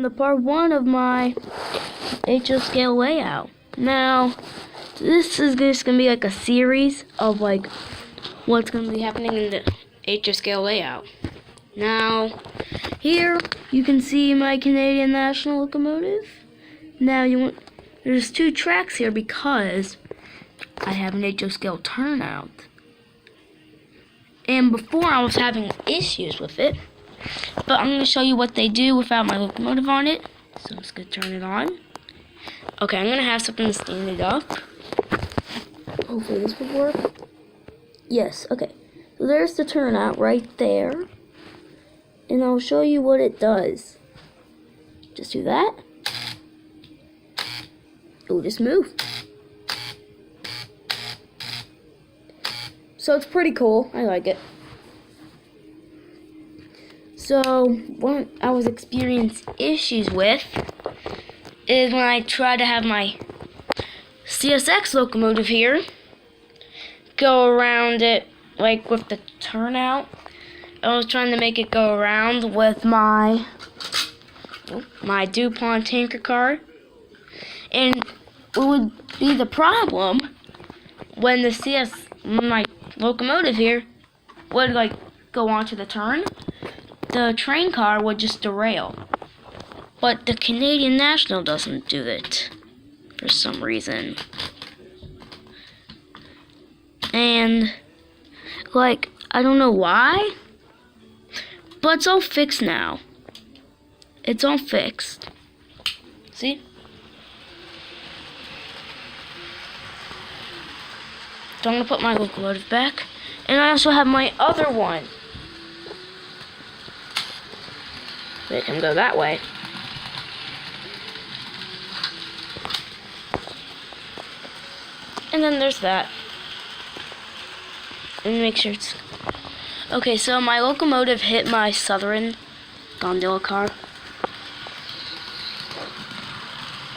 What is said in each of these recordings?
welcome to part 1 of my HO scale layout. Now, this is just going to be like a series of like what's going to be happening in the HO scale layout. Now, here you can see my Canadian National locomotive. Now, there's 2 tracks here because I have an HO scale turnout. And before I was having issues with it, but I'm going to show you what they do without my locomotive on it. So I'm just going to turn it on. Okay, I'm going to have something to stand it up. Hopefully this will work. Yes, okay. So there's the turnout right there. And I'll show you what it does. Just do that. It will just move. So it's pretty cool. I like it. So, what I was experiencing issues with is when I try to have my CSX locomotive here go around it, like with the turnout. I was trying to make it go around with my DuPont tanker car. And what would be the problem when my locomotive here would like go onto the turn? The train car would just derail. But the Canadian National doesn't do it for some reason. And like, I don't know why, but it's all fixed now. It's all fixed. See? So I'm gonna put my locomotive back. And I also have my other one. It can go that way. And then there's that. And make sure it's... Okay, so my locomotive hit my Southern gondola car.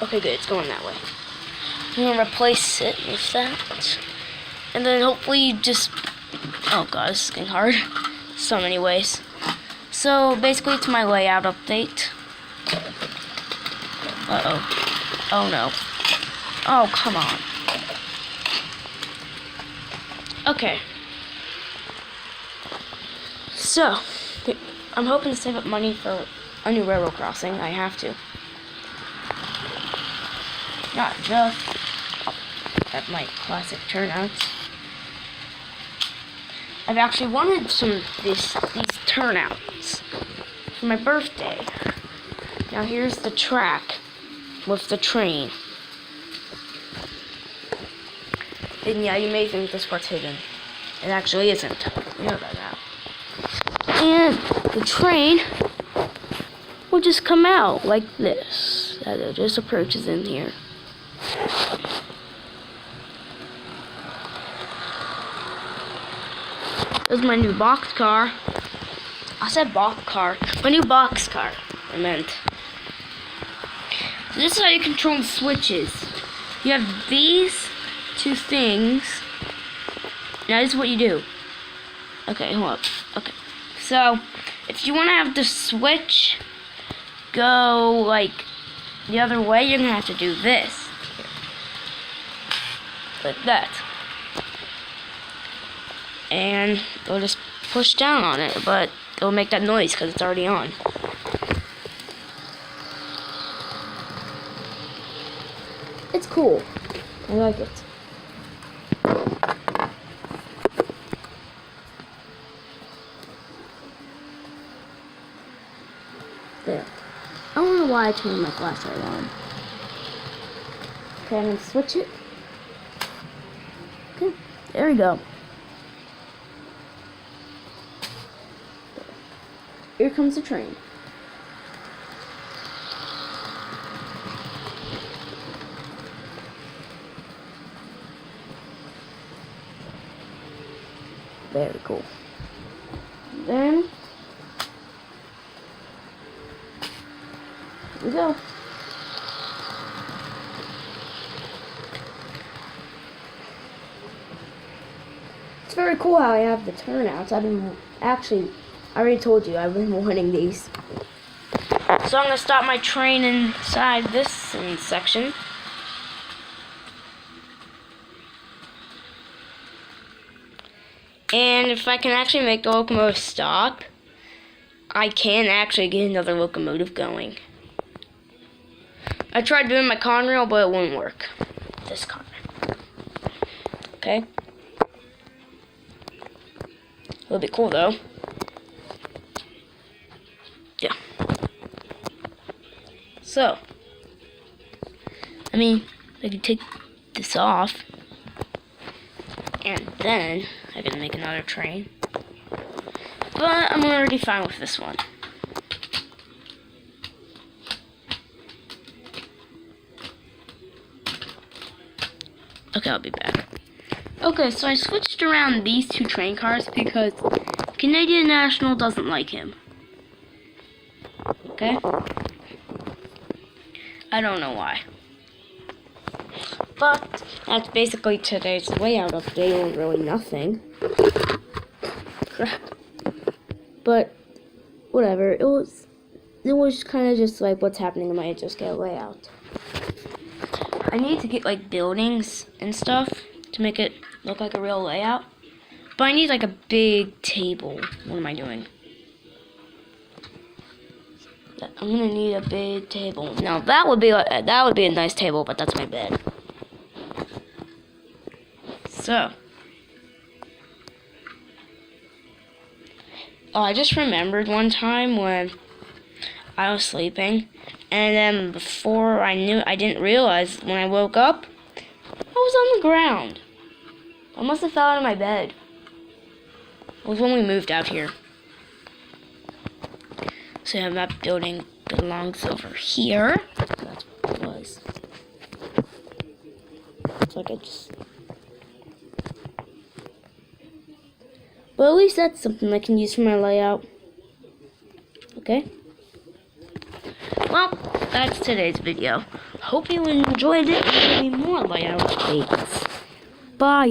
Okay, good, it's going that way. I'm gonna replace it with that. And then hopefully just... Oh god, this is getting hard. So many ways. So basically it's my layout update. Uh-oh. Oh no. Oh, come on. Okay. So, I'm hoping to save up money for a new railroad crossing. I have to. Not just at my classic turnouts. I've actually wanted these turnouts for my birthday. Now here's the track with the train. And yeah, you may think this part's hidden. It actually isn't. You know that now. And the train will just come out like this. As it just approaches in here. This is my new box car. I said box car. My new box car, I meant. So this is how you control the switches. You have these 2 things. Now this is what you do. Okay, hold up. Okay. So, if you want to have the switch go like the other way, you're going to have to do this. Like that. And it'll just push down on it, but it'll make that noise because it's already on. It's cool. I like it. There. I don't know why I turned my flashlight on. Okay, I'm going to switch it. Okay, there we go. Here comes the train. Very cool. Then, here we go. It's very cool how I have the turnouts. I've been actually, I already told you, I've been wanting these. So I'm gonna stop my train inside this section. And if I can actually make the locomotive stop, I can actually get another locomotive going. I tried doing my Conrail, but it wouldn't work. This Conrail. Okay. A little bit cool though. Yeah. So, I mean, I can take this off, and then I can make another train. But I'm already fine with this one. Okay, I'll be back. Okay, so I switched around these two train cars because Canadian National doesn't like him. Okay? I don't know why. But that's basically today's layout update, and really nothing. Crap. But whatever, it was kind of just like what's happening in my HSK layout. I need to get like buildings and stuff to make it look like a real layout. But I need like a big table. What am I doing? I'm gonna need a big table. Now that would be a nice table, but that's my bed. So, I just remembered one time when I was sleeping, and then before I didn't realize when I woke up, I was on the ground. I must have fell out of my bed. It was when we moved out here. So yeah, that building belongs over here. That's what it was. It's like I just... But at least that's something I can use for my layout. Okay? Well, that's today's video. Hope you enjoyed it. There will be more layout updates. Bye!